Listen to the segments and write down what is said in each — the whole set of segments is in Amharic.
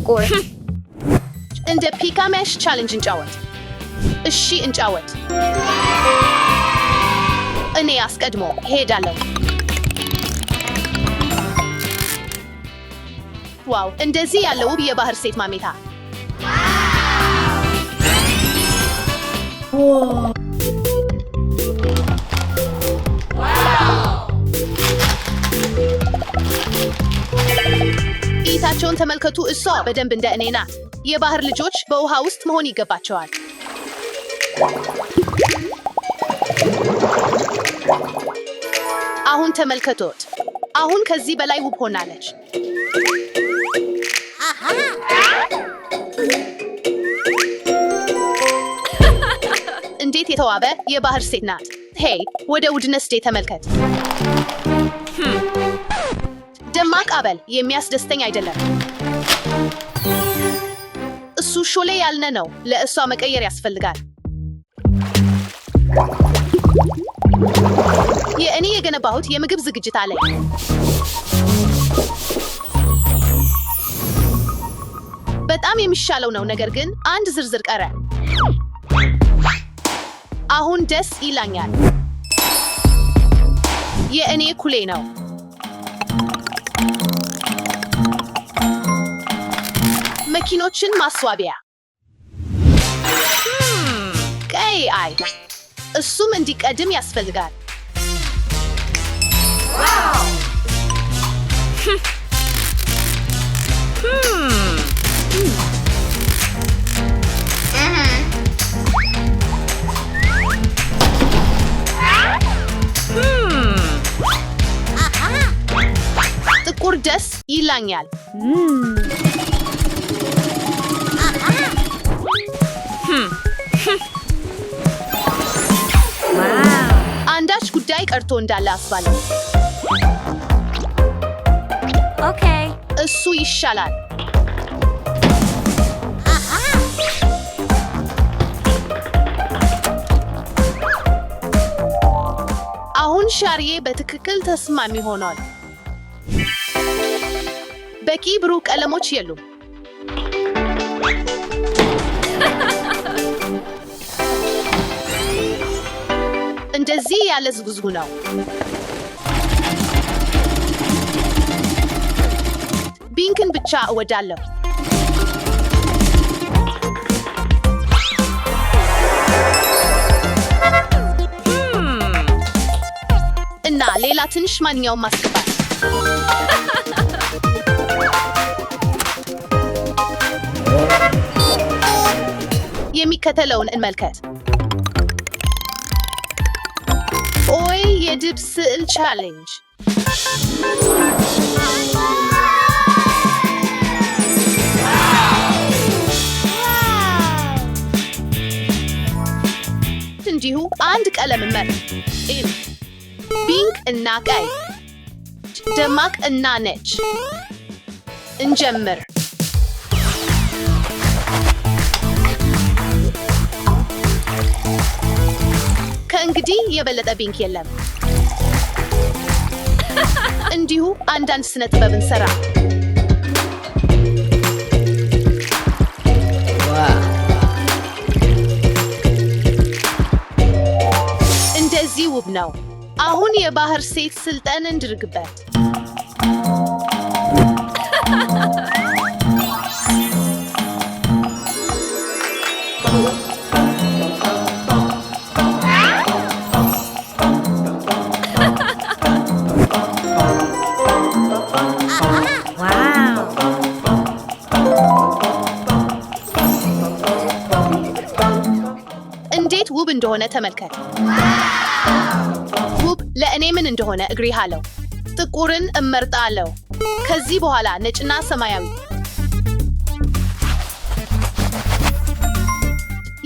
ጥቁር እንደ ፒካሜሽ ቻሌንጅ እንጫወት። እሺ እንጫወት። እኔ አስቀድሞ ሄዳለሁ። ዋው! እንደዚህ ያለ ውብ የባህር ሴት ማሜታ። እይታቸውን ተመልከቱ። እሷ በደንብ እንደ እኔ ናት። የባህር ልጆች በውሃ ውስጥ መሆን ይገባቸዋል። አሁን ተመልከቶት። አሁን ከዚህ በላይ ውብ ሆናለች። እንዴት የተዋበ የባህር ሴት ናት! ሄይ፣ ወደ ውድነስዴ ተመልከት። ደማቅ አበል የሚያስደስተኝ አይደለም። እሱ ሾሌ ያልነ ነው። ለእሷ መቀየር ያስፈልጋል። የእኔ የገነባሁት የምግብ ዝግጅት አለኝ። በጣም የሚሻለው ነው፣ ነገር ግን አንድ ዝርዝር ቀረ። አሁን ደስ ይላኛል። የእኔ ኩሌ ነው። መኪኖችን ማስዋቢያ ቀይ አይ እሱም እንዲቀድም ያስፈልጋል። ጥቁር ደስ ይላኛል። አንዳች ጉዳይ ቀርቶ እንዳለ አስባለሁ። ኦኬ፣ እሱ ይሻላል። አሁን ሻርዬ በትክክል ተስማሚ ሆኗል። በቂ ብሩህ ቀለሞች የሉም። እንደዚህ ያለ ዝጉዝጉ ነው። ቢንክን ብቻ እወዳለሁ። እና ሌላ ትንሽ ማንኛውም ማስገባት። የሚከተለውን እንመልከት። ኦይ የድብ ስዕል ቻሌንጅ። እንዲሁ አንድ ቀለም እንመርጥ። ፒንክ እና ቀይ፣ ደማቅ እና ነጭ። እንጀምር። ከእንግዲህ የበለጠ ፒንክ የለም። እንዲሁ አንዳንድ ስነ ጥበብ እንሰራ። እንደዚህ ውብ ነው። አሁን የባህር ሴት ስልጠን እንድርግበት። እንዴት ውብ እንደሆነ ተመልከት። ውብ ለእኔ ምን እንደሆነ እግሪሃለሁ። ጥቁርን እመርጣለሁ። ከዚህ በኋላ ነጭና ሰማያዊ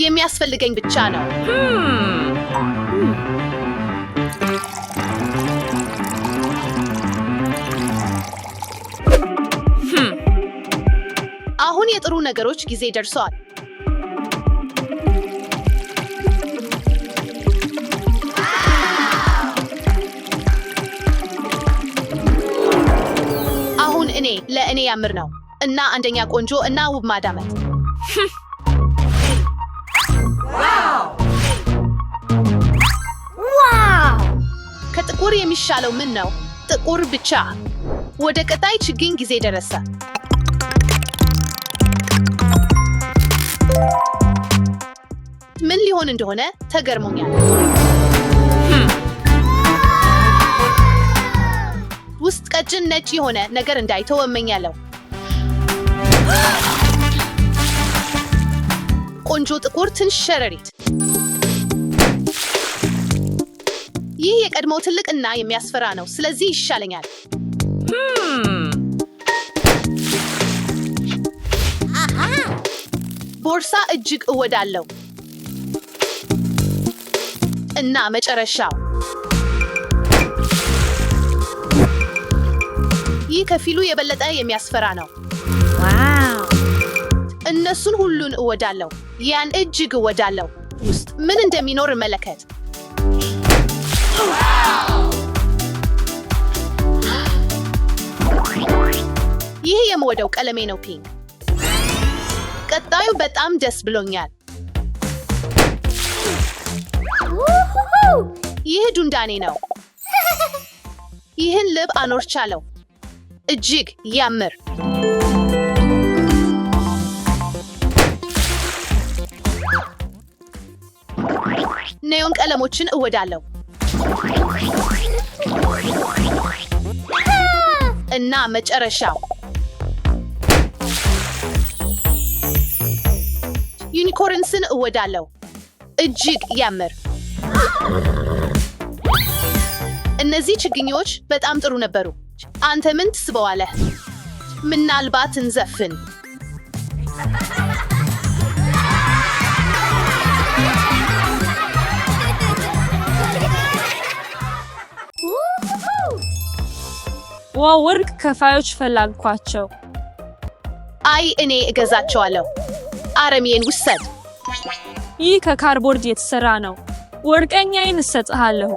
የሚያስፈልገኝ ብቻ ነው። አሁን የጥሩ ነገሮች ጊዜ ደርሷል። ለእኔ ያምር ነው። እና አንደኛ ቆንጆ እና ውብ ማዳመጥ። ከጥቁር የሚሻለው ምን ነው? ጥቁር ብቻ። ወደ ቀጣይ ችግኝ ጊዜ ደረሰ። ምን ሊሆን እንደሆነ ተገርሞኛል። ውስጥ ቀጭን ነጭ የሆነ ነገር እንዳይተው እመኛለሁ። ቆንጆ ጥቁር ትንሽ ሸረሪት። ይህ የቀድሞው ትልቅ እና የሚያስፈራ ነው፣ ስለዚህ ይሻለኛል። ቦርሳ እጅግ እወዳለሁ። እና መጨረሻው ይህ ከፊሉ የበለጠ የሚያስፈራ ነው። እነሱን ሁሉን እወዳለሁ። ያን እጅግ እወዳለሁ። ውስጥ ምን እንደሚኖር መለከት። ይህ የምወደው ቀለሜ ነው፣ ፒንክ። ቀጣዩ በጣም ደስ ብሎኛል። ይህ ዱንዳኔ ነው። ይህን ልብ አኖርቻለሁ። እጅግ ያምር። ኔዮን ቀለሞችን እወዳለሁ። እና መጨረሻው ዩኒኮርንስን እወዳለሁ። እጅግ ያምር። እነዚህ ችግኞች በጣም ጥሩ ነበሩ። አንተ ምን ትስበዋለህ? ምናልባት እንዘፍን። ዋው! ወርቅ ከፋዮች ፈላግኳቸው። አይ እኔ እገዛቸዋለሁ። አረሜን ውሰድ። ይህ ከካርቦርድ የተሰራ ነው። ወርቀኛዬን እሰጥሃለሁ።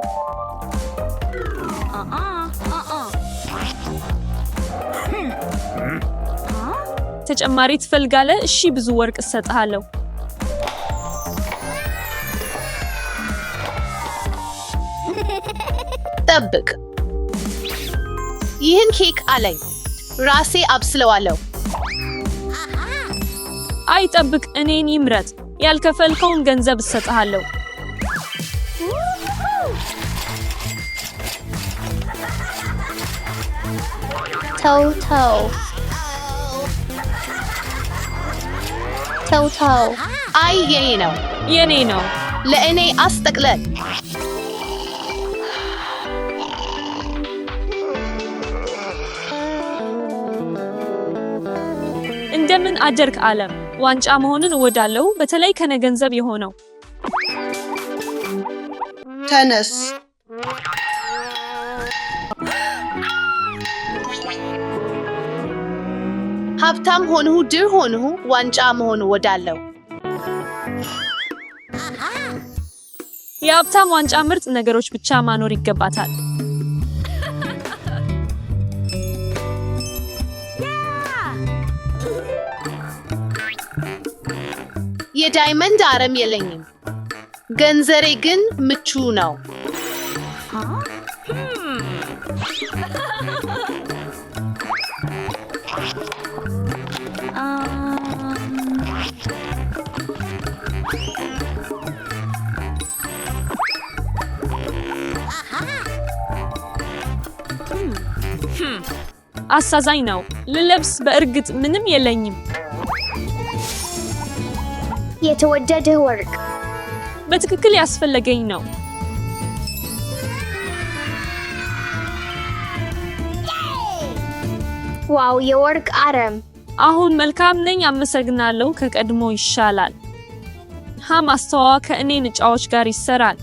ተጨማሪ ትፈልጋለህ? እሺ፣ ብዙ ወርቅ እሰጥሃለሁ። ጠብቅ። ይህን ኬክ አለኝ። ራሴ አብስለዋለሁ። አይ ጠብቅ፣ እኔን ይምረጥ። ያልከፈልከውን ገንዘብ እሰጥሃለሁ። ተው። አይ የኔ ነው። የኔ ነው። ለእኔ አስጠቅለል። እንደምን አደርክ ዓለም? ዋንጫ መሆንን እወዳለሁ፣ በተለይ ከነ ገንዘብ የሆነው። ተነስ። ሀብታም ሆንሁ ድር ሆንሁ ዋንጫ መሆን እወዳለሁ። የሀብታም ዋንጫ ምርጥ ነገሮች ብቻ ማኖር ይገባታል። የዳይመንድ አረም የለኝም፣ ገንዘሬ ግን ምቹ ነው። አሳዛኝ ነው። ልለብስ በእርግጥ ምንም የለኝም። የተወደደ ወርቅ በትክክል ያስፈለገኝ ነው። ዋው! የወርቅ አረም። አሁን መልካም ነኝ። አመሰግናለሁ። ከቀድሞ ይሻላል። ማስተዋ ከእኔ ንጫዎች ጋር ይሰራል።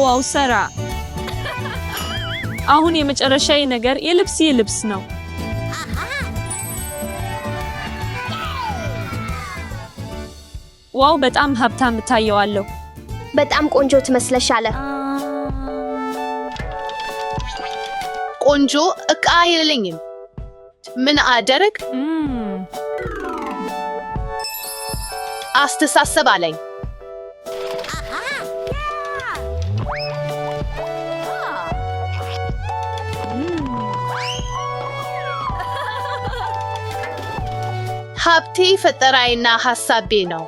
ዋው ሰራ። አሁን የመጨረሻዬ ነገር የልብስ ነው። ዋው በጣም ሀብታም ታየዋለሁ። በጣም ቆንጆ ትመስለሻለህ። ቆንጆ ዕቃ የለኝም። ምን አደረግ? አስተሳሰብ አለኝ። ሀብቴ ፈጠራዬና ሐሳቤ ነው።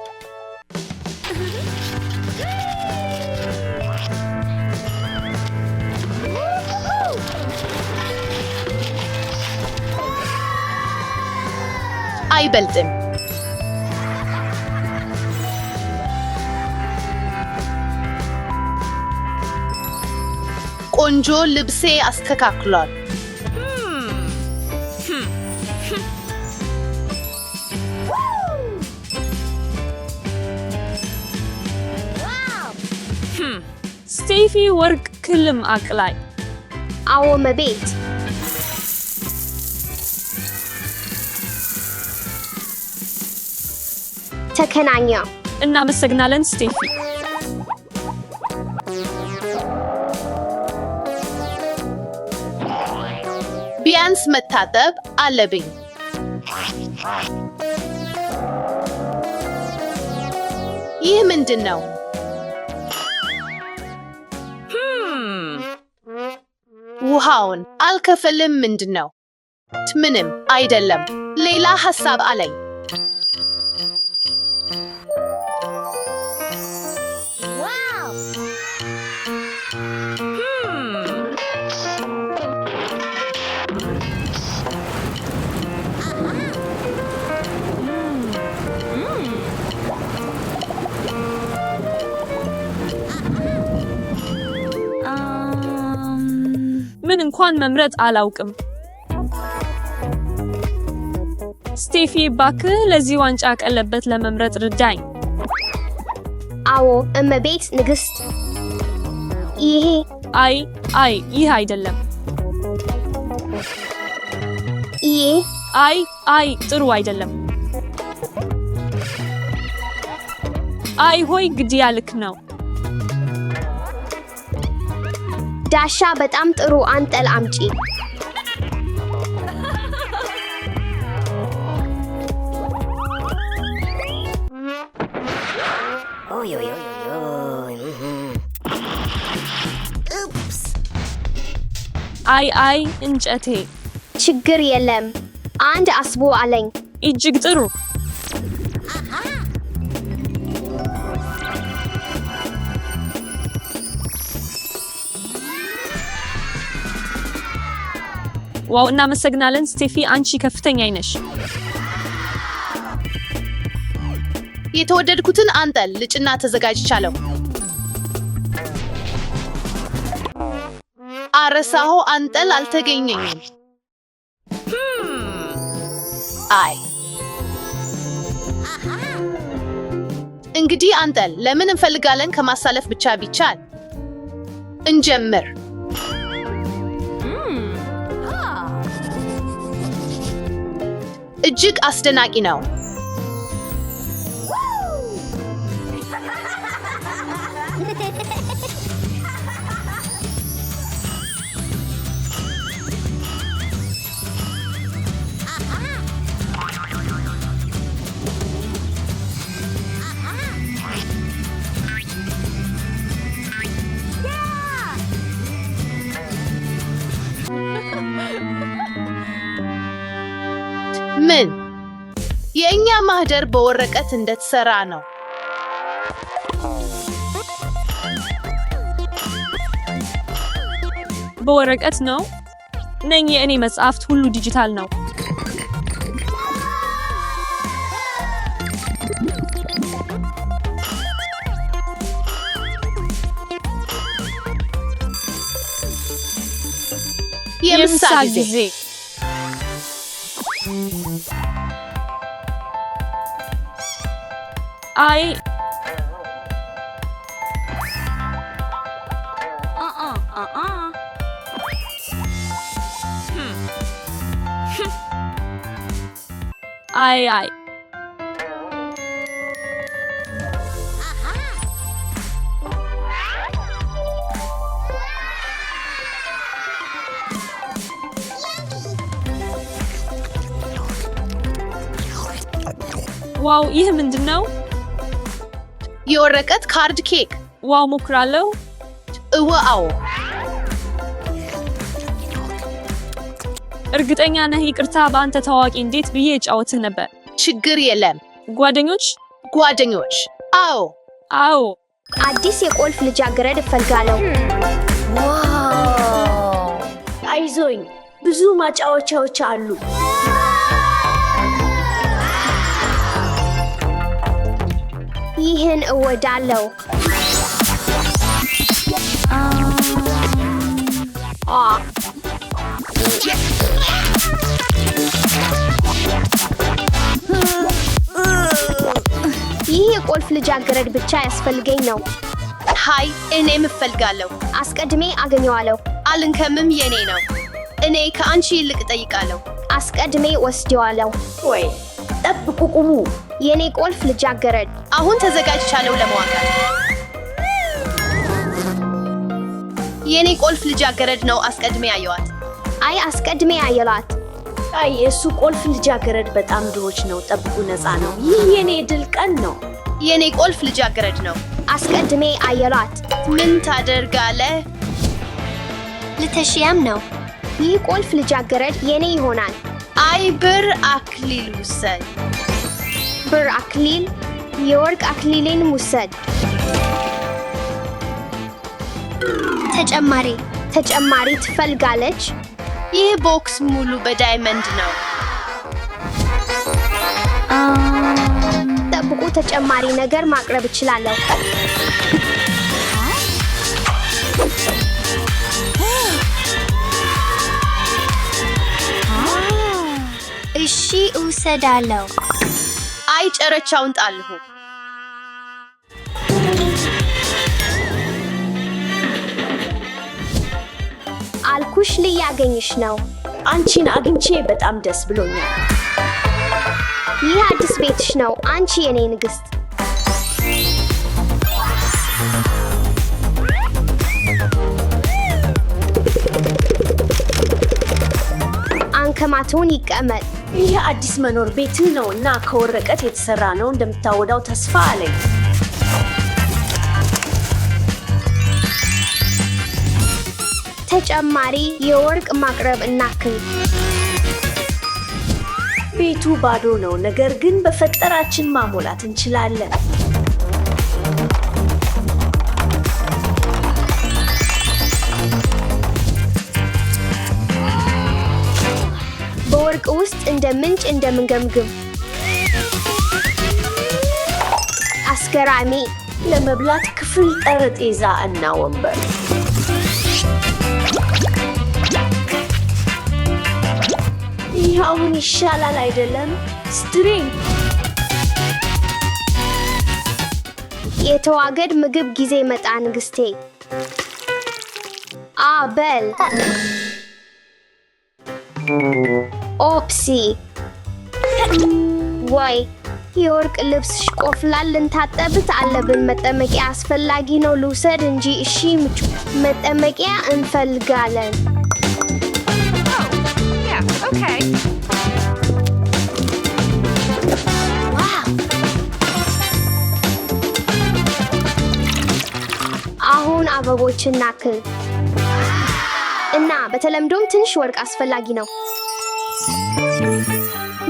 አይበልጥም። ቆንጆ ልብሴ አስተካክሏል። ስቴፊ ወርቅ ክልም አቅላይ። አዎ እመቤት። ተከናኘ። እናመሰግናለን ስቴፊ። ቢያንስ መታጠብ አለብኝ። ይህ ምንድን ነው? ውሃውን አልከፈልም። ምንድን ነው? ምንም አይደለም። ሌላ ሐሳብ አለኝ። ምን እንኳን መምረጥ አላውቅም። ስቴፊ እባክህ ለዚህ ዋንጫ ቀለበት ለመምረጥ ርዳኝ። አዎ እመቤት ንግስት። ይሄ ይህ አይደለም። ይሄ ጥሩ አይደለም። ሆይ ግድያ ልክ ነው። ዳሻ በጣም ጥሩ። አንጠል አምጪ። እንጨቴ። ችግር የለም። አንድ አስቦ አለኝ። እጅግ ጥሩ። ዋው! እናመሰግናለን ስቴፊ። አንቺ ከፍተኛ ነሽ። የተወደድኩትን አንጠል ልጭና ተዘጋጅቻለሁ። አረሳሁ። አንጠል አልተገኘኝም። እንግዲህ አንጠል ለምን እንፈልጋለን? ከማሳለፍ ብቻ ቢቻል እንጀምር። እጅግ አስደናቂ ነው። ምን? የእኛ ማህደር በወረቀት እንደተሰራ ነው። በወረቀት ነው? ነኝ። የእኔ መጽሐፍት ሁሉ ዲጂታል ነው። የምሳ ጊዜ። ዋው! ይህ ምንድነው? የወረቀት ካርድ ኬክ። ዋው! ሞክራለሁ። አዎ። እርግጠኛ ነህ? ይቅርታ፣ በአንተ ታዋቂ እንዴት ብዬ እጫወትህ ነበር። ችግር የለም። ጓደኞች? አዎ። አዲስ የቁልፍ ልጃገረድ እፈልጋለሁ። ዋው! አይዞኝ፣ ብዙ ማጫወቻዎች አሉ። ይህን እወዳለሁ። ይህ የቁልፍ ልጃገረድ ብቻ ያስፈልገኝ ነው። ሃይ፣ እኔም እፈልጋለሁ። አስቀድሜ አገኘዋለሁ። አልንከምም የኔ ነው። እኔ ከአንቺ ይልቅ ጠይቃለሁ። አስቀድሜ ወስደዋለሁ። ወይ ጠብቁ፣ ቁሙ። የኔ ቁልፍ ልጃገረድ አሁን ተዘጋጅቻለሁ ለመዋጋት። የኔ ቁልፍ ልጃገረድ ነው። አስቀድሜ አየዋት። አይ፣ አስቀድሜ አየላት። አይ፣ የሱ ቁልፍ ልጃገረድ በጣም ድሆች ነው። ጠብቁ፣ ነፃ ነው። ይህ የኔ ድል ቀን ነው። የኔ ቁልፍ ልጃገረድ ነው። አስቀድሜ አየላት። ምን ታደርጋለህ? ልተሽያም ነው። ይህ ቁልፍ ልጃገረድ የኔ ይሆናል። አይ፣ ብር አክሊል ውሰድ። ብር አክሊል? የወርቅ አክሊሌን ውሰድ። ተጨማሪ ትፈልጋለች? ይህ ቦክስ ሙሉ በዳይመንድ ነው። ጠብቁ፣ ተጨማሪ ነገር ማቅረብ እችላለሁ። እሺ፣ እውሰዳለሁ። አይ፣ ጨረቻውን ጣልሁ። አልኩሽ፣ ልያገኝሽ ነው። አንቺን አግኝቼ በጣም ደስ ብሎኛል። ይህ አዲስ ቤትሽ ነው፣ አንቺ የኔ ንግስት። አንከማቱን ይቀመጥ። ይህ አዲስ መኖር ቤት ነው እና ከወረቀት የተሰራ ነው። እንደምታወዳው ተስፋ አለኝ። ተጨማሪ የወርቅ ማቅረብ እናክል። ቤቱ ባዶ ነው፣ ነገር ግን በፈጠራችን ማሞላት እንችላለን። በወርቅ ውስጥ እንደ ምንጭ እንደምንገምግም። አስገራሚ! ለመብላት ክፍል፣ ጠረጴዛ እና ወንበር። ይህ አሁን ይሻላል አይደለም? ስትሪንግ የተዋገድ ምግብ ጊዜ መጣ ንግስቴ። በል። ኦፕሲ! ወይ የወርቅ ልብስሽ ቆፍላል፣ ልንታጠብት አለብን። መጠመቂያ አስፈላጊ ነው። ልውሰድ እንጂ። እሺ፣ ምቹ መጠመቂያ እንፈልጋለን። አሁን አበቦችን ናክል እና በተለምዶም ትንሽ ወርቅ አስፈላጊ ነው።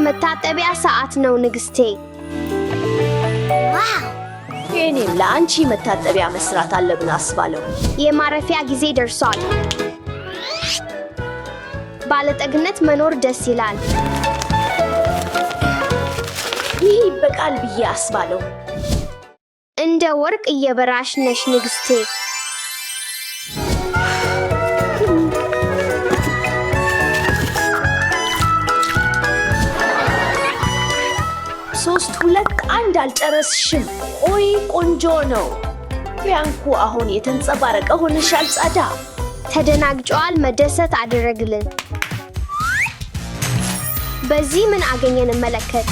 መታጠቢያ ሰዓት ነው ንግስቴ። እኔም ለአንቺ መታጠቢያ መስራት አለብን አስባለሁ። የማረፊያ ጊዜ ደርሷል። ባለጠግነት መኖር ደስ ይላል። ይህ ይበቃል ብዬ አስባለሁ። እንደ ወርቅ እየበራሽ ነሽ ንግስቴ። ሶስት ሁለት አንድ አልጨረስሽም። ኦይ ቆንጆ ነው። ቢያንኩ አሁን የተንጸባረቀ ሆነሻል። ጻዳ ተደናግጨዋል። መደሰት አደረግልን። በዚህ ምን አገኘን? እንመለከት።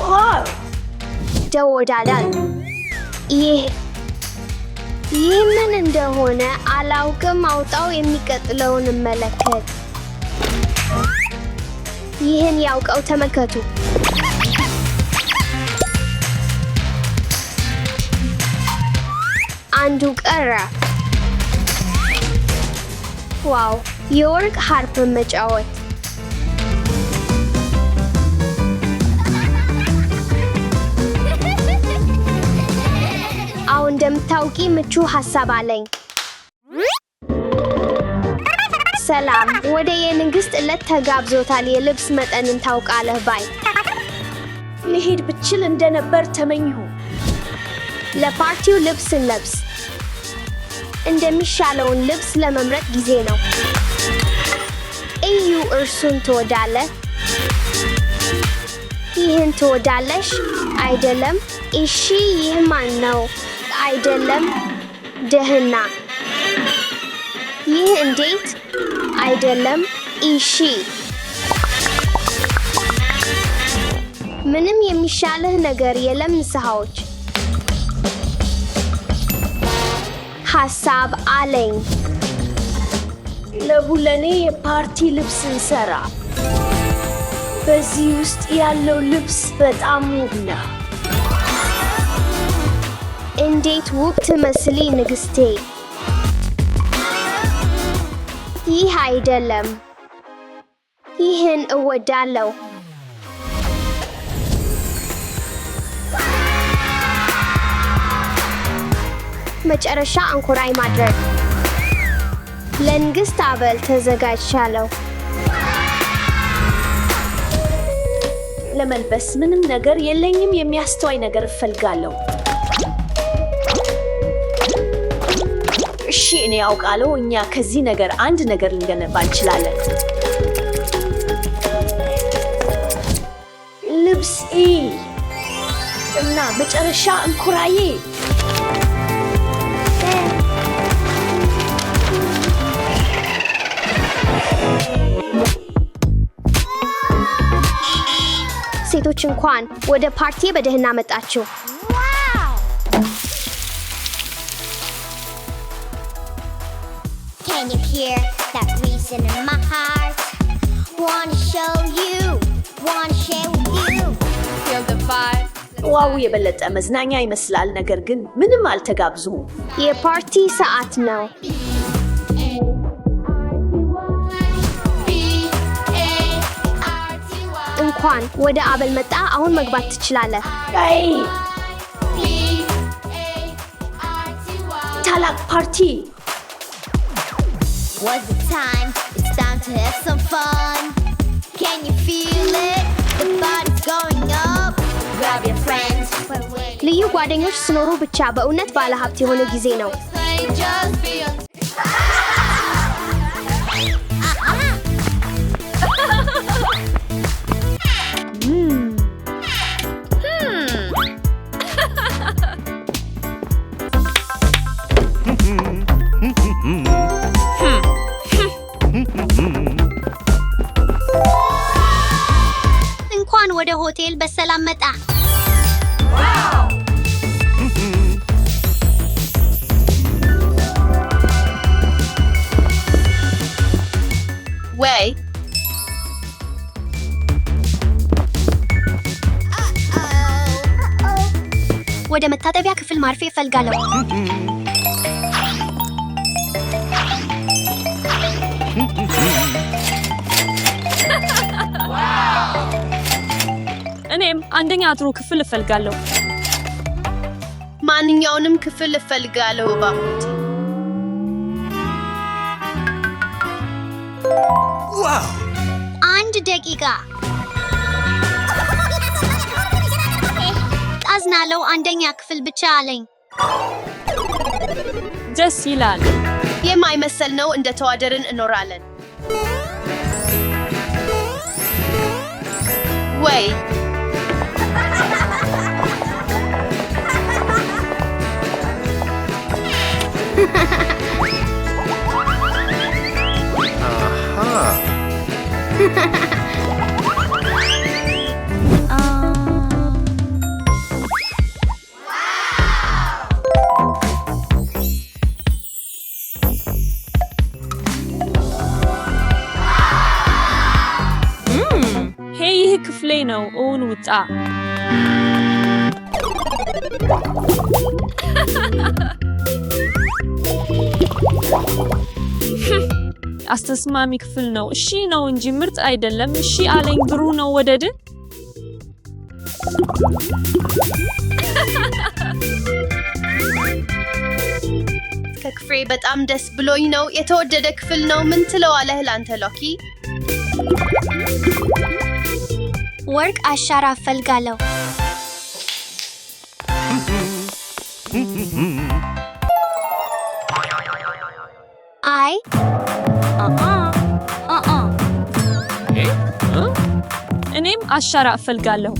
ዋው ደወዳዳል። ይህ ምን እንደሆነ አላውቅም። አውጣው። የሚቀጥለውን እንመለከት። ይህን ያውቀው ተመልከቱ። አንዱ ቀረ። ዋው! የወርቅ ሃርፕ መጫወት። አሁን እንደምታውቂ ምቹ ሐሳብ አለኝ። ሰላም፣ ወደ የንግሥት ዕለት ተጋብዞታል። የልብስ መጠንን ታውቃለህ ባይ ልሄድ ብችል እንደነበር ተመኝሁ። ለፓርቲው ልብስ እንለብስ። እንደሚሻለውን ልብስ ለመምረጥ ጊዜ ነው። እዩ፣ እርሱን ትወዳለህ? ይህን ትወዳለሽ? አይደለም? እሺ፣ ይህ ማን ነው? አይደለም? ደህና። ይህ እንዴት? አይደለም? እሺ። ምንም የሚሻልህ ነገር የለም። ንስሐዎች ሐሳብ አለኝ። ለቡለኔ የፓርቲ ልብስ እንሰራ። በዚህ ውስጥ ያለው ልብስ በጣም ውብ ነው። እንዴት ውብ ትመስሊ ንግሥቴ! ይህ አይደለም። ይህን እወዳለሁ። መጨረሻ አንኮራይ ማድረግ። ለንግሥት አበል ተዘጋጅቻለሁ። ለመልበስ ምንም ነገር የለኝም። የሚያስተዋይ ነገር እፈልጋለሁ። እሺ፣ እኔ ያውቃለሁ። እኛ ከዚህ ነገር አንድ ነገር ልንገነባ እንችላለን። ልብስ እና መጨረሻ እንኩራዬ። ሴቶች እንኳን ወደ ፓርቲ በደህና መጣችሁ። Can you hear that reason in my heart? Wanna show you, wanna share with you. Feel the vibe. ዋው! የበለጠ መዝናኛ ይመስላል፣ ነገር ግን ምንም አልተጋብዙም። የፓርቲ ሰዓት ነው። እንኳን ወደ አበል መጣ። አሁን መግባት ትችላለህ። ታላቅ ፓርቲ። Was the time? It's time to have some fun. Can you feel it? The body's going up. Grab your friends. We're waiting. ልዩ ጓደኞች ሲኖሩ ብቻ በእውነት ባለ ሀብት የሆነ ጊዜ ነው። Just be on. እንኳን ወደ ሆቴል በሰላም መጣ። ወይ ወደ መታጠቢያ ክፍል ማርፌ እፈልጋለሁ። እኔም አንደኛ አጥሩ ክፍል እፈልጋለሁ። ማንኛውንም ክፍል እፈልጋለሁ እባክዎት። አንድ ደቂቃ አዝናለሁ። አንደኛ ክፍል ብቻ አለኝ። ደስ ይላል። የማይመሰል ነው። እንደ ተዋደርን እኖራለን። ወይ ክፍሌ ነው። እውን ውጣ። አስተስማሚ ክፍል ነው። እሺ ነው እንጂ ምርጥ አይደለም። እሺ አለኝ። ጥሩ ነው። ወደድ ከክፍሬ በጣም ደስ ብሎኝ ነው። የተወደደ ክፍል ነው። ምን ትለዋለህ ላንተ ሎኪ? ወርቅ አሻራ እፈልጋለሁ። አይ እኔም አሻራ እፈልጋለሁ።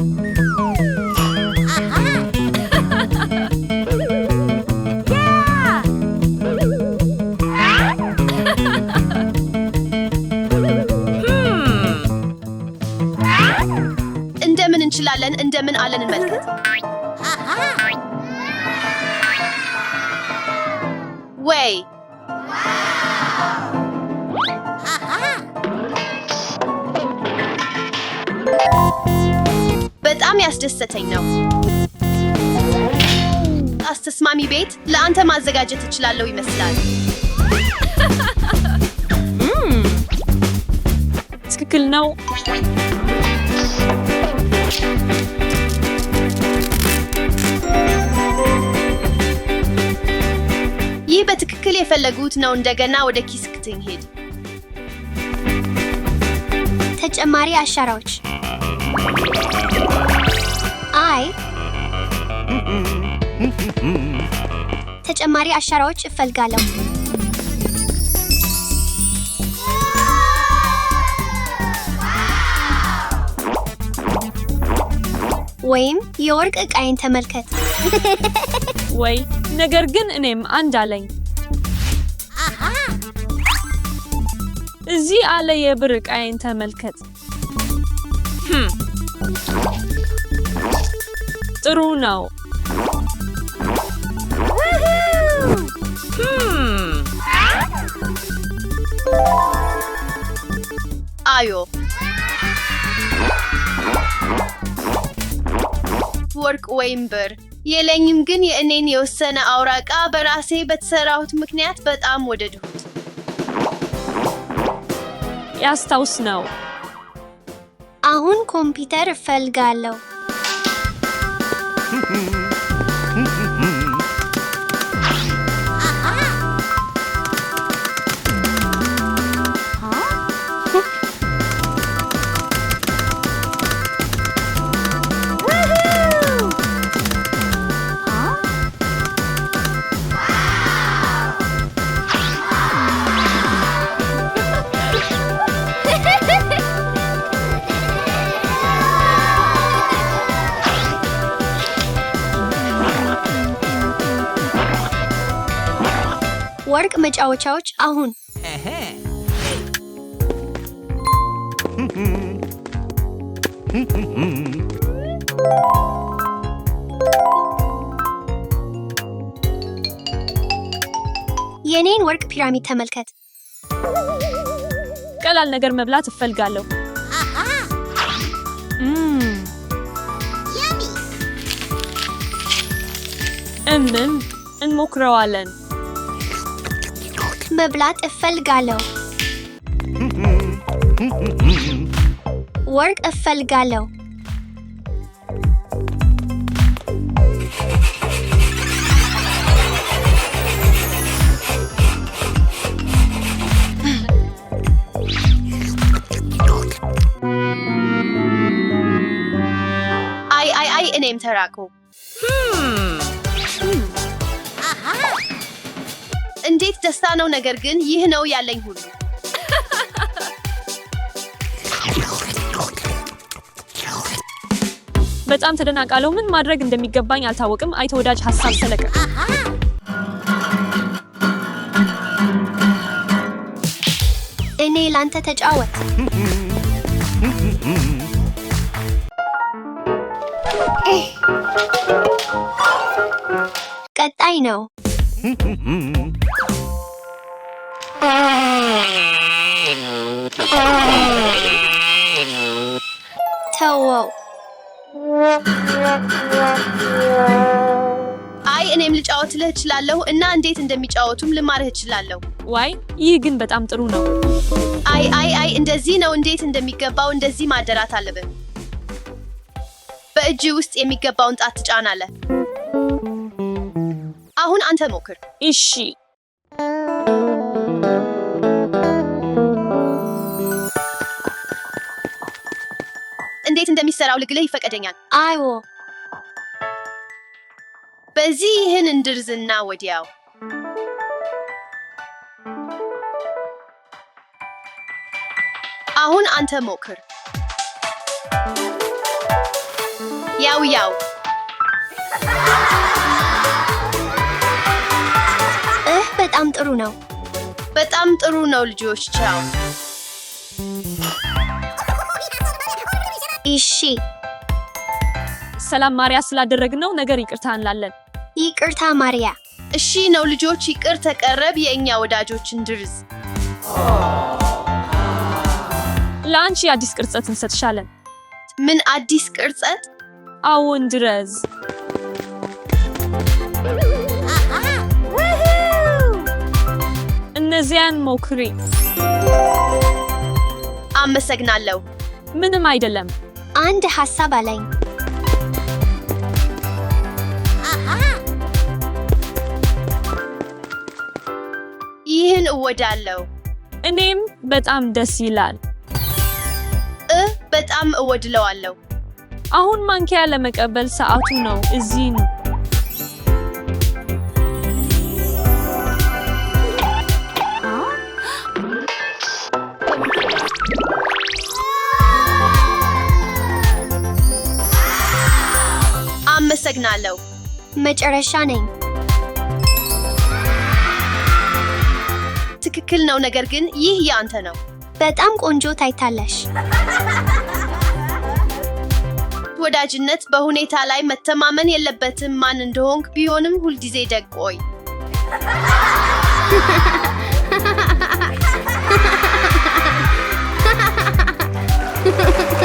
እንደምን እንችላለን? እንደምን አለን እንመልከት። ወይ በጣም ያስደሰተኝ ነው። አስተስማሚ ቤት ለአንተ ማዘጋጀት እችላለሁ ይመስላል። ትክክል ነው። ይህ በትክክል የፈለጉት ነው። እንደገና ወደ ኪስ ክትንሄድ ተጨማሪ አሻራዎች። አይ ተጨማሪ አሻራዎች እፈልጋለሁ። ወይም የወርቅ ዕቃዬን ተመልከት። ወይ ነገር ግን እኔም አንድ አለኝ። እዚህ አለ የብር ዕቃዬን ተመልከት። ጥሩ ነው። አዮ ወርቅ ወይም ብር የለኝም፣ ግን የእኔን የወሰነ አውራ ዕቃ በራሴ በተሰራሁት ምክንያት በጣም ወደድሁት። ያስታውስ ነው። አሁን ኮምፒውተር እፈልጋለሁ። ወርቅ መጫወቻዎች አሁን የኔን ወርቅ ፒራሚድ ተመልከት። ቀላል ነገር መብላት እፈልጋለሁ። እንሞክረዋለን። መብላት እፈልጋለሁ። ወርቅ እፈልጋለሁ። አይ እኔም ተራቁ። እንዴት ደስታ ነው! ነገር ግን ይህ ነው ያለኝ ሁሉ። በጣም ተደናቃለሁ። ምን ማድረግ እንደሚገባኝ አልታወቅም። አይ ተወዳጅ ሐሳብ ሰለቀ። እኔ ላንተ ተጫወት። ቀጣይ ነው። ተወው። አይ እኔም ልጫወትልህ እችላለሁ እና እንዴት እንደሚጫወቱም ልማርህ እችላለሁ። ዋይ ይህ ግን በጣም ጥሩ ነው። አይ እንደዚህ ነው እንዴት እንደሚገባው እንደዚህ ማደራት አለብህ። በእጅ ውስጥ የሚገባውን ጣት ትጫናለህ። አሁን አንተ ሞክር። እሺ እንዴት እንደሚሰራው ልግልህ ይፈቀደኛል። አይዎ በዚህ ይህን እንድርዝና ወዲያው አሁን አንተ ሞክር። ያው በጣም ጥሩ ነው። በጣም ጥሩ ነው ልጆች ቻው። እሺ ሰላም ማሪያ ስላደረግነው ነገር ይቅርታ እንላለን። ይቅርታ ማሪያ። እሺ ነው ልጆች ይቅር ተቀረብ የእኛ ወዳጆች እንድርዝ። ለአንቺ አዲስ ቅርጸት እንሰጥሻለን። ምን አዲስ ቅርጸት? አዎ እንድረዝ። እነዚያን ሞክሪ። አመሰግናለሁ። ምንም አይደለም። አንድ ሐሳብ አለኝ። ይህን እወዳለሁ። እኔም በጣም ደስ ይላል። በጣም እወድለዋለሁ። አሁን ማንኪያ ለመቀበል ሰዓቱ ነው። እዚህ ነው። አመሰግናለሁ። መጨረሻ ነኝ። ትክክል ነው፣ ነገር ግን ይህ ያንተ ነው። በጣም ቆንጆ ታይታለሽ። ወዳጅነት በሁኔታ ላይ መተማመን የለበትም። ማን እንደሆንክ ቢሆንም ሁልጊዜ ደግ ቆይ። Ha ha ha ha!